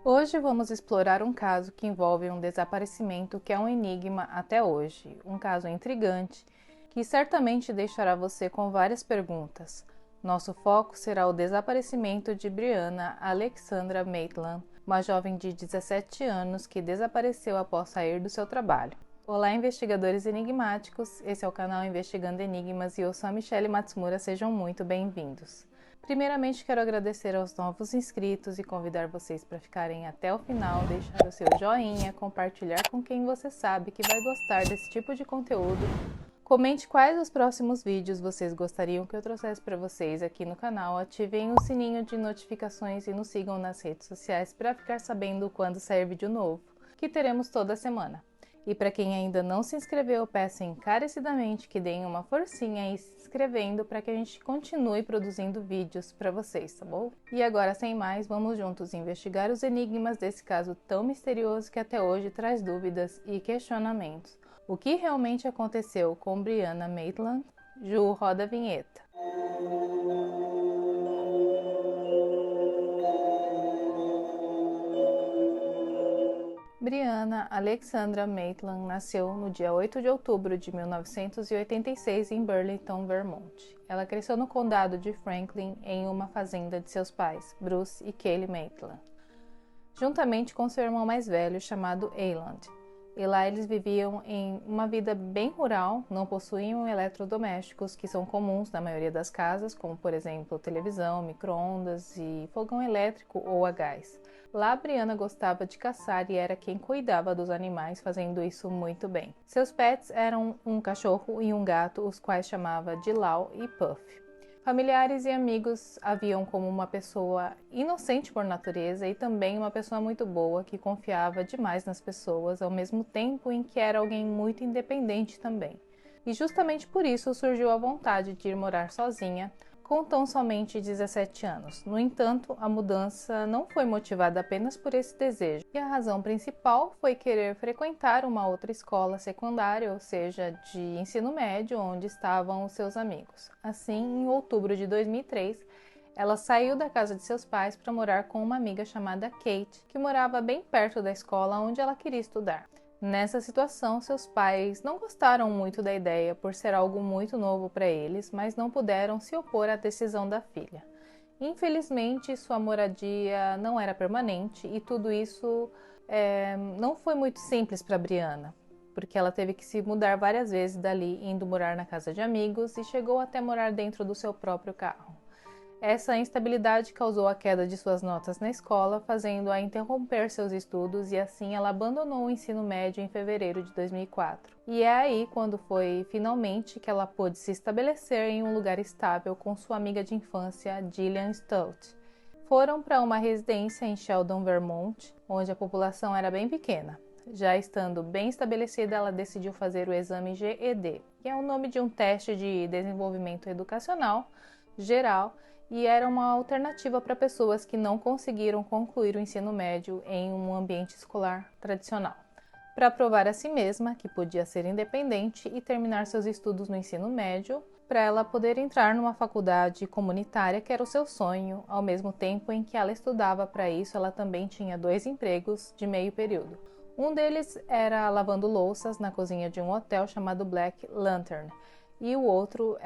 Hoje vamos explorar um caso que envolve um desaparecimento que é um enigma até hoje, um caso intrigante que certamente deixará você com várias perguntas. Nosso foco será o desaparecimento de Brianna Alexandra Maitland, uma jovem de 17 anos que desapareceu após sair do seu trabalho. Olá, investigadores enigmáticos! Esse é o canal Investigando Enigmas e eu sou a Michelle Matsumura, sejam muito bem-vindos. Primeiramente, quero agradecer aos novos inscritos e convidar vocês para ficarem até o final, deixar o seu joinha, compartilhar com quem você sabe que vai gostar desse tipo de conteúdo. Comente quais os próximos vídeos vocês gostariam que eu trouxesse para vocês aqui no canal, ativem o sininho de notificações e nos sigam nas redes sociais para ficar sabendo quando sair vídeo novo, que teremos toda semana. E para quem ainda não se inscreveu, peço encarecidamente que deem uma forcinha aí se inscrevendo para que a gente continue produzindo vídeos para vocês, tá bom? E agora, sem mais, vamos juntos investigar os enigmas desse caso tão misterioso que até hoje traz dúvidas e questionamentos. O que realmente aconteceu com Brianna Maitland? Ju, roda a vinheta. Brianna Alexandra Maitland nasceu no dia 8 de outubro de 1986 em Burlington, Vermont. Ela cresceu no condado de Franklin em uma fazenda de seus pais, Bruce e Kaylee Maitland, juntamente com seu irmão mais velho chamado Ayland. E lá eles viviam em uma vida bem rural, não possuíam eletrodomésticos que são comuns na maioria das casas, como por exemplo televisão, micro-ondas e fogão elétrico ou a gás. Lá, Brianna gostava de caçar e era quem cuidava dos animais, fazendo isso muito bem. Seus pets eram um cachorro e um gato, os quais chamava de Lau e Puff. Familiares e amigos a viam como uma pessoa inocente por natureza e também uma pessoa muito boa que confiava demais nas pessoas, ao mesmo tempo em que era alguém muito independente também. E justamente por isso surgiu a vontade de ir morar sozinha, com tão somente 17 anos. No entanto, a mudança não foi motivada apenas por esse desejo, e a razão principal foi querer frequentar uma outra escola secundária, ou seja, de ensino médio, onde estavam os seus amigos. Assim, em outubro de 2003, ela saiu da casa de seus pais para morar com uma amiga chamada Kate, que morava bem perto da escola onde ela queria estudar. Nessa situação, seus pais não gostaram muito da ideia por ser algo muito novo para eles, mas não puderam se opor à decisão da filha. Infelizmente, sua moradia não era permanente e tudo isso não foi muito simples para Brianna, porque ela teve que se mudar várias vezes dali, indo morar na casa de amigos e chegou até morar dentro do seu próprio carro. Essa instabilidade causou a queda de suas notas na escola, fazendo-a interromper seus estudos e assim ela abandonou o ensino médio em fevereiro de 2004. E é aí quando foi finalmente que ela pôde se estabelecer em um lugar estável com sua amiga de infância, Gillian Stout. Foram para uma residência em Sheldon, Vermont, onde a população era bem pequena. Já estando bem estabelecida, ela decidiu fazer o exame GED, que é o nome de um teste de desenvolvimento educacional geral, e era uma alternativa para pessoas que não conseguiram concluir o ensino médio em um ambiente escolar tradicional. Para provar a si mesma que podia ser independente e terminar seus estudos no ensino médio, para ela poder entrar numa faculdade comunitária que era o seu sonho, ao mesmo tempo em que ela estudava para isso, ela também tinha 2 empregos de meio período. Um deles era lavando louças na cozinha de um hotel chamado Black Lantern, e o outro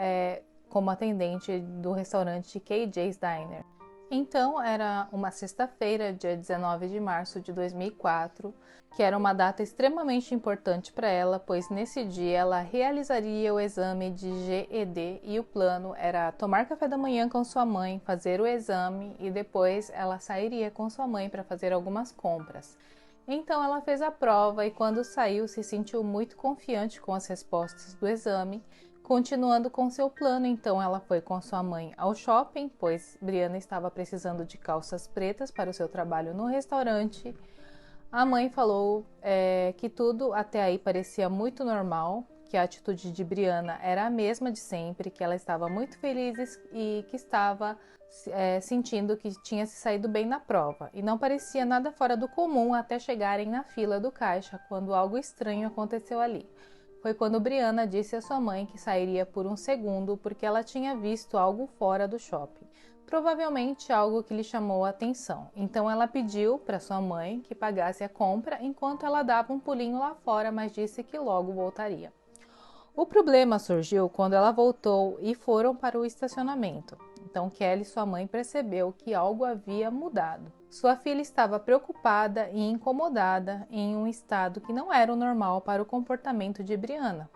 como atendente do restaurante KJ's Diner. Então, era uma sexta-feira, dia 19 de março de 2004, que era uma data extremamente importante para ela, pois nesse dia ela realizaria o exame de GED e o plano era tomar café da manhã com sua mãe, fazer o exame e depois ela sairia com sua mãe para fazer algumas compras. Então ela fez a prova e quando saiu se sentiu muito confiante com as respostas do exame. Continuando com seu plano, então ela foi com sua mãe ao shopping, pois Brianna estava precisando de calças pretas para o seu trabalho no restaurante. A mãe falou que tudo até aí parecia muito normal, que a atitude de Brianna era a mesma de sempre, que ela estava muito feliz e que estava sentindo que tinha se saído bem na prova. E não parecia nada fora do comum até chegarem na fila do caixa, quando algo estranho aconteceu ali. Foi quando Brianna disse à sua mãe que sairia por um segundo porque ela tinha visto algo fora do shopping. provavelmente algo que lhe chamou a atenção. Então ela pediu para sua mãe que pagasse a compra enquanto ela dava um pulinho lá fora, mas disse que logo voltaria. O problema surgiu quando ela voltou e foram para o estacionamento. Então Kelly, sua mãe, percebeu que algo havia mudado. Sua filha estava preocupada e incomodada em um estado que não era o normal para o comportamento de Brianna,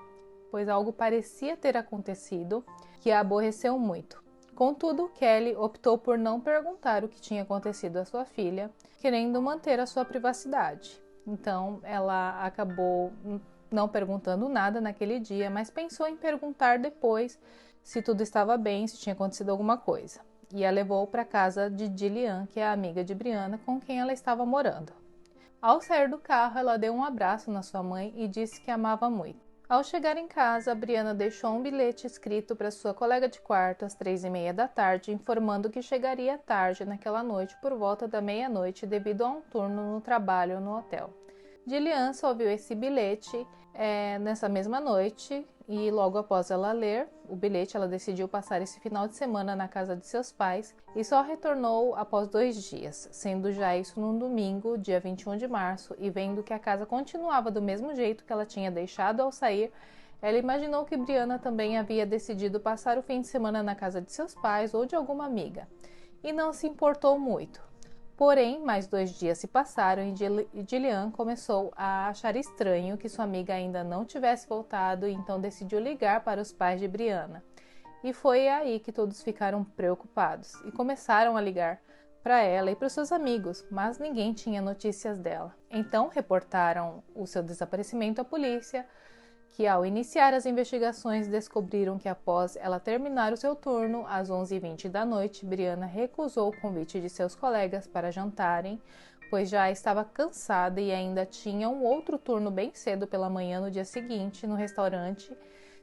pois algo parecia ter acontecido que a aborreceu muito. Contudo, Kelly optou por não perguntar o que tinha acontecido à sua filha, querendo manter a sua privacidade. Então, ela acabou não perguntando nada naquele dia, mas pensou em perguntar depois se tudo estava bem, se tinha acontecido alguma coisa. E a levou para a casa de Jillian, que é a amiga de Brianna, com quem ela estava morando. Ao sair do carro, ela deu um abraço na sua mãe e disse que amava muito. Ao chegar em casa, Brianna deixou um bilhete escrito para sua colega de quarto às 3:30 da tarde, informando que chegaria tarde naquela noite por volta da meia-noite devido a um turno no trabalho no hotel. Jillian só viu esse bilhete nessa mesma noite e logo após ela ler o bilhete, ela decidiu passar esse final de semana na casa de seus pais e só retornou após 2 dias, sendo já isso num domingo, dia 21 de março, e vendo que a casa continuava do mesmo jeito que ela tinha deixado ao sair, ela imaginou que Brianna também havia decidido passar o fim de semana na casa de seus pais ou de alguma amiga, e não se importou muito. Porém, mais 2 dias se passaram e Jillian começou a achar estranho que sua amiga ainda não tivesse voltado, e então decidiu ligar para os pais de Brianna. E foi aí que todos ficaram preocupados e começaram a ligar para ela e para os seus amigos, mas ninguém tinha notícias dela. Então reportaram o seu desaparecimento à polícia, que ao iniciar as investigações descobriram que após ela terminar o seu turno, às 11:20 da noite, Brianna recusou o convite de seus colegas para jantarem, pois já estava cansada e ainda tinha um outro turno bem cedo pela manhã no dia seguinte no restaurante,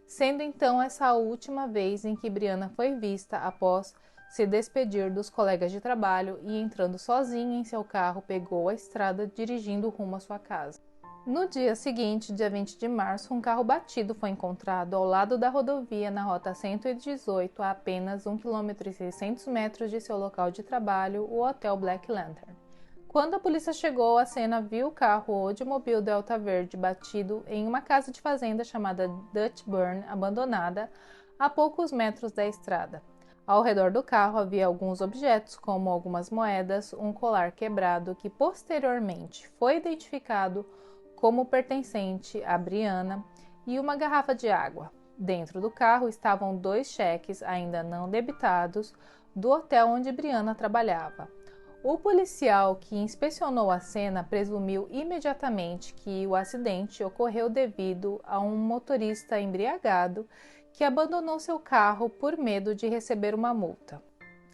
sendo então essa a última vez em que Brianna foi vista após se despedir dos colegas de trabalho e entrando sozinha em seu carro, pegou a estrada dirigindo rumo à sua casa. No dia seguinte, dia 20 de março, um carro batido foi encontrado ao lado da rodovia na rota 118, a apenas 1,6 km de seu local de trabalho, o Hotel Black Lantern. Quando a polícia chegou à cena, viu o carro Oldsmobile Delta Verde batido em uma casa de fazenda chamada Dutch Burn, abandonada, a poucos metros da estrada. Ao redor do carro havia alguns objetos, como algumas moedas, um colar quebrado que posteriormente foi identificado como pertencente a Brianna, e uma garrafa de água. Dentro do carro estavam 2 cheques ainda não debitados do hotel onde Brianna trabalhava. O policial que inspecionou a cena presumiu imediatamente que o acidente ocorreu devido a um motorista embriagado que abandonou seu carro por medo de receber uma multa.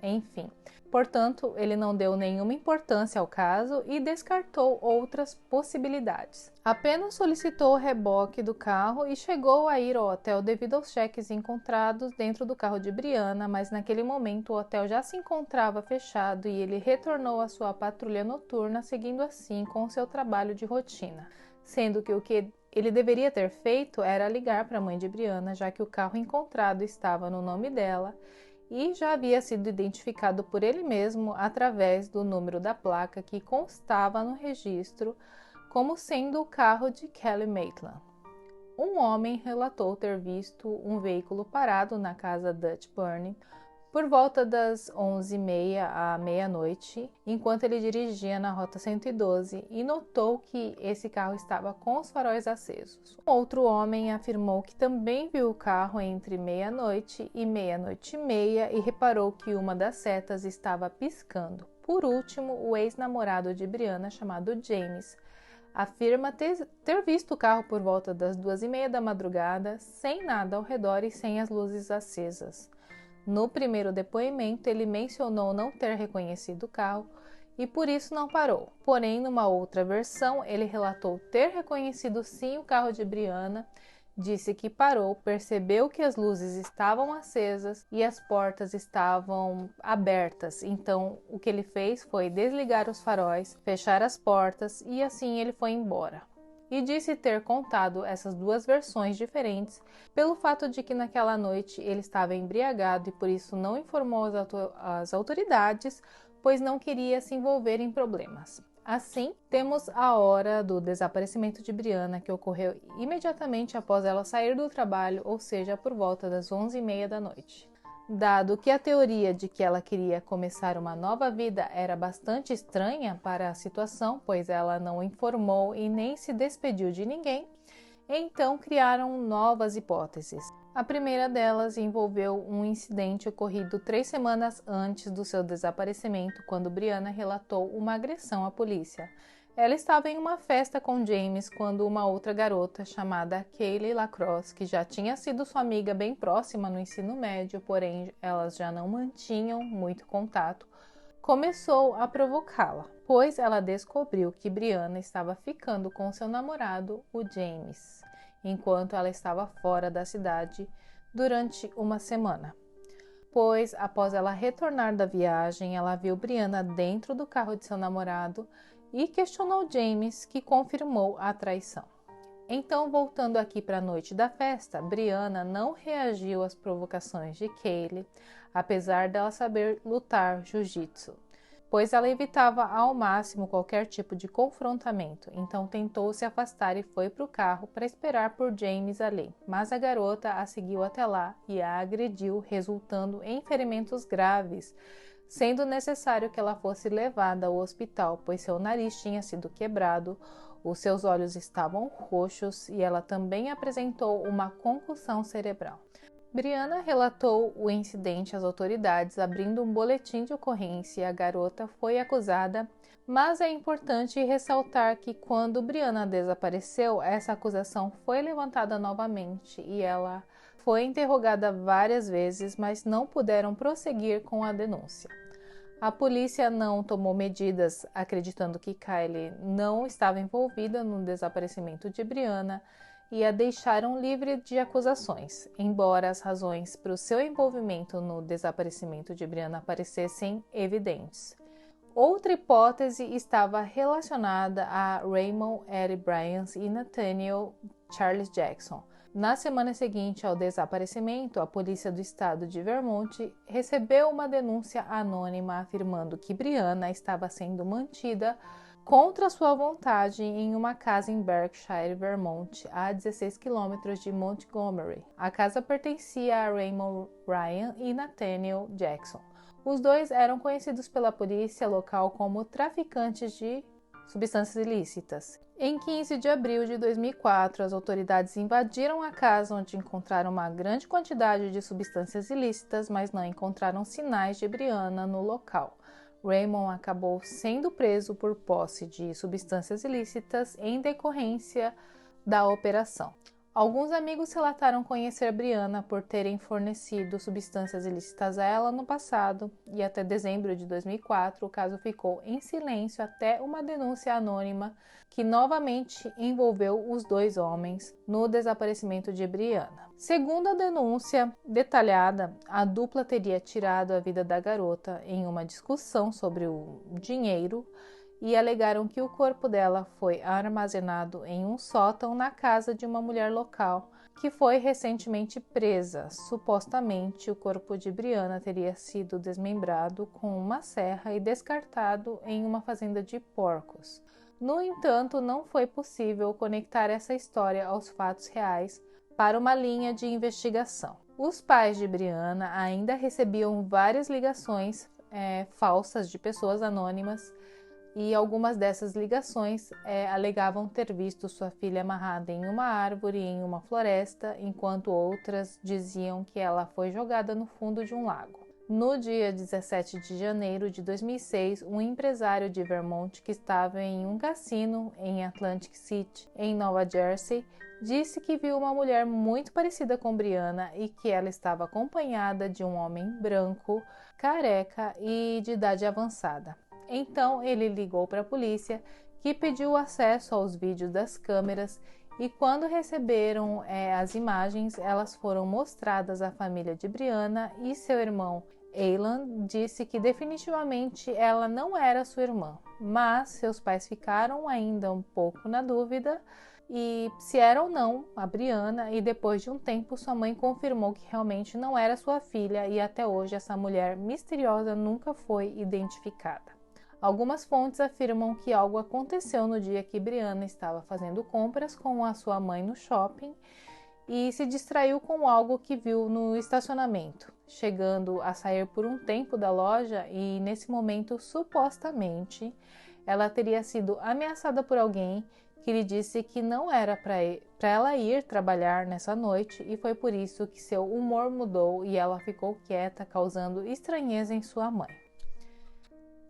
Enfim, portanto, ele não deu nenhuma importância ao caso e descartou outras possibilidades. Apenas solicitou o reboque do carro e chegou a ir ao hotel devido aos cheques encontrados dentro do carro de Brianna, mas naquele momento o hotel já se encontrava fechado e ele retornou à sua patrulha noturna, seguindo assim com o seu trabalho de rotina, sendo que o que ele deveria ter feito era ligar para a mãe de Brianna, já que o carro encontrado estava no nome dela e já havia sido identificado por ele mesmo através do número da placa que constava no registro como sendo o carro de Kelly Maitland. Um homem relatou ter visto um veículo parado na casa Dutch Burn por volta das 11:30 à meia-noite, enquanto ele dirigia na rota 112 e notou que esse carro estava com os faróis acesos. Outro homem afirmou que também viu o carro entre meia-noite e meia-noite e meia e reparou que uma das setas estava piscando. Por último, o ex-namorado de Brianna, chamado James, afirma ter visto o carro por volta das 2:30 da madrugada, sem nada ao redor e sem as luzes acesas. No primeiro depoimento, ele mencionou não ter reconhecido o carro e por isso não parou. Porém, numa outra versão, ele relatou ter reconhecido sim o carro de Brianna, disse que parou, percebeu que as luzes estavam acesas e as portas estavam abertas. Então, o que ele fez foi desligar os faróis, fechar as portas e assim ele foi embora. e disse ter contado essas duas versões diferentes pelo fato de que naquela noite ele estava embriagado e por isso não informou as autoridades, pois não queria se envolver em problemas. Assim, temos a hora do desaparecimento de Brianna, que ocorreu imediatamente após ela sair do trabalho, ou seja, por volta das 11h30 da noite. Dado que a teoria de que ela queria começar uma nova vida era bastante estranha para a situação, pois ela não informou e nem se despediu de ninguém, então criaram novas hipóteses. A primeira delas envolveu um incidente ocorrido 3 semanas antes do seu desaparecimento, quando Brianna relatou uma agressão à polícia. Ela estava em uma festa com James quando uma outra garota chamada Kaylee Lacrosse, que já tinha sido sua amiga bem próxima no ensino médio, porém elas já não mantinham muito contato, começou a provocá-la, pois ela descobriu que Brianna estava ficando com seu namorado, o James, enquanto ela estava fora da cidade durante uma semana. Pois, após ela retornar da viagem, ela viu Brianna dentro do carro de seu namorado e questionou James, que confirmou a traição. Então, voltando aqui para a noite da festa, Brianna não reagiu às provocações de Kaylee, apesar dela saber lutar jiu-jitsu, pois ela evitava ao máximo qualquer tipo de confrontamento, então tentou se afastar e foi para o carro para esperar por James ali, mas a garota a seguiu até lá e a agrediu, resultando em ferimentos graves, sendo necessário que ela fosse levada ao hospital, pois seu nariz tinha sido quebrado, os seus olhos estavam roxos e ela também apresentou uma concussão cerebral. Brianna relatou o incidente às autoridades, abrindo um boletim de ocorrência e a garota foi acusada, mas é importante ressaltar que quando Brianna desapareceu, essa acusação foi levantada novamente e ela foi interrogada várias vezes, mas não puderam prosseguir com a denúncia. A polícia não tomou medidas, acreditando que Kaylee não estava envolvida no desaparecimento de Brianna e a deixaram livre de acusações, embora as razões para o seu envolvimento no desaparecimento de Brianna parecessem evidentes. Outra hipótese estava relacionada a Raymond Eddie Bryant e Nathaniel Charles Jackson. Na semana seguinte ao desaparecimento, a polícia do estado de Vermont recebeu uma denúncia anônima afirmando que Brianna estava sendo mantida contra sua vontade em uma casa em Berkshire, Vermont, a 16 quilômetros de Montgomery. A casa pertencia a Raymond Ryan e Nathaniel Jackson. Os dois eram conhecidos pela polícia local como traficantes de substâncias ilícitas. Em 15 de abril de 2004, as autoridades invadiram a casa onde encontraram uma grande quantidade de substâncias ilícitas, mas não encontraram sinais de Brianna no local. Raymond acabou sendo preso por posse de substâncias ilícitas em decorrência da operação. Alguns amigos relataram conhecer Brianna por terem fornecido substâncias ilícitas a ela no passado, e até dezembro de 2004 o caso ficou em silêncio até uma denúncia anônima que novamente envolveu os dois homens no desaparecimento de Brianna. Segundo a denúncia detalhada, a dupla teria tirado a vida da garota em uma discussão sobre o dinheiro e alegaram que o corpo dela foi armazenado em um sótão na casa de uma mulher local que foi recentemente presa. Supostamente, o corpo de Brianna teria sido desmembrado com uma serra e descartado em uma fazenda de porcos. No entanto, não foi possível conectar essa história aos fatos reais para uma linha de investigação. Os pais de Brianna ainda recebiam várias ligações falsas de pessoas anônimas, e algumas dessas ligações alegavam ter visto sua filha amarrada em uma árvore em uma floresta, enquanto outras diziam que ela foi jogada no fundo de um lago. No dia 17 de janeiro de 2006, um empresário de Vermont que estava em um cassino em Atlantic City, em Nova Jersey, disse que viu uma mulher muito parecida com Brianna e que ela estava acompanhada de um homem branco, careca e de idade avançada. Então ele ligou para a polícia, que pediu acesso aos vídeos das câmeras, e quando receberam as imagens, elas foram mostradas à família de Brianna e seu irmão Aylan disse que definitivamente ela não era sua irmã, mas seus pais ficaram ainda um pouco na dúvida e se era ou não a Brianna, e depois de um tempo sua mãe confirmou que realmente não era sua filha, e até hoje essa mulher misteriosa nunca foi identificada. Algumas fontes afirmam que algo aconteceu no dia que Brianna estava fazendo compras com a sua mãe no shopping e se distraiu com algo que viu no estacionamento, chegando a sair por um tempo da loja, e nesse momento supostamente ela teria sido ameaçada por alguém que lhe disse que não era para ela ir trabalhar nessa noite, e foi por isso que seu humor mudou e ela ficou quieta, causando estranheza em sua mãe.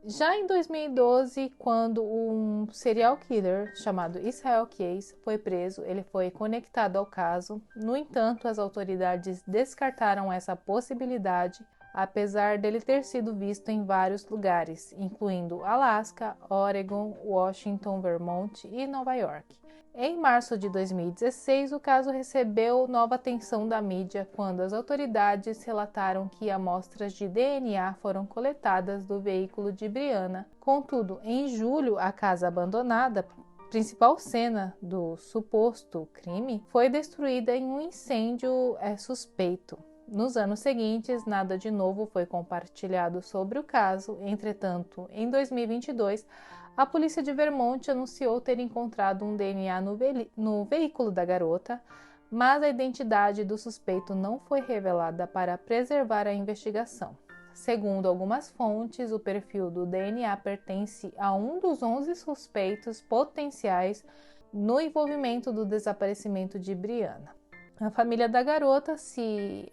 Já em 2012, quando um serial killer chamado Israel Case foi preso, ele foi conectado ao caso. No entanto, as autoridades descartaram essa possibilidade, apesar dele ter sido visto em vários lugares, incluindo Alasca, Oregon, Washington, Vermont e Nova York. Em março de 2016, o caso recebeu nova atenção da mídia quando as autoridades relataram que amostras de DNA foram coletadas do veículo de Brianna. Contudo, em julho, a casa abandonada, principal cena do suposto crime, foi destruída em um incêndio suspeito. Nos anos seguintes, nada de novo foi compartilhado sobre o caso. Entretanto, em 2022, a polícia de Vermont anunciou ter encontrado um DNA no veículo da garota, mas a identidade do suspeito não foi revelada para preservar a investigação. Segundo algumas fontes, o perfil do DNA pertence a um dos 11 suspeitos potenciais no envolvimento do desaparecimento de Brianna. A família da garota se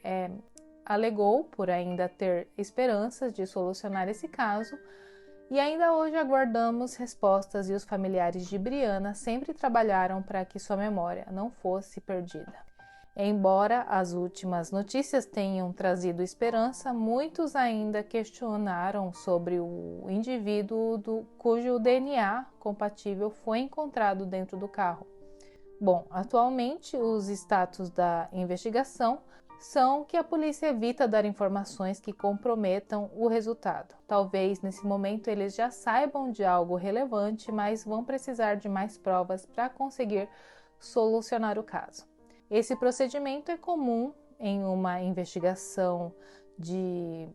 alegou por ainda ter esperanças de solucionar esse caso, e ainda hoje aguardamos respostas, e os familiares de Brianna sempre trabalharam para que sua memória não fosse perdida. Embora as últimas notícias tenham trazido esperança, muitos ainda questionaram sobre o indivíduo cujo DNA compatível foi encontrado dentro do carro. Bom, atualmente os status da investigação são que a polícia evita dar informações que comprometam o resultado. Talvez nesse momento eles já saibam de algo relevante, mas vão precisar de mais provas para conseguir solucionar o caso. Esse procedimento é comum em uma investigação de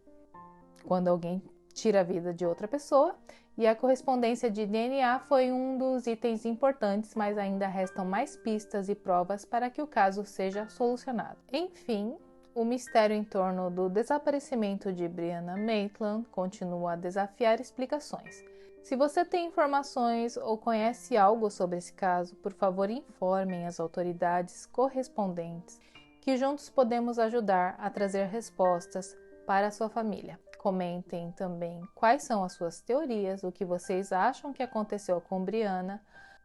quando alguém tira a vida de outra pessoa, e a correspondência de DNA foi um dos itens importantes, mas ainda restam mais pistas e provas para que o caso seja solucionado. Enfim, o mistério em torno do desaparecimento de Brianna Maitland continua a desafiar explicações. Se você tem informações ou conhece algo sobre esse caso, por favor informem as autoridades correspondentes, que juntos podemos ajudar a trazer respostas para a sua família. Comentem também quais são as suas teorias, o que vocês acham que aconteceu com Brianna.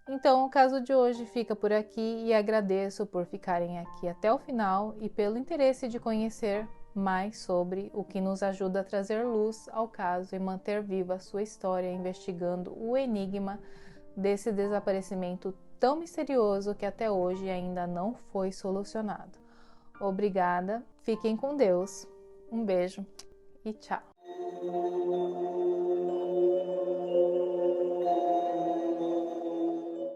Então, o caso de hoje fica por aqui, e agradeço por ficarem aqui até o final e pelo interesse de conhecer mais sobre o que nos ajuda a trazer luz ao caso e manter viva a sua história, investigando o enigma desse desaparecimento tão misterioso que até hoje ainda não foi solucionado. Obrigada, fiquem com Deus, um beijo e tchau!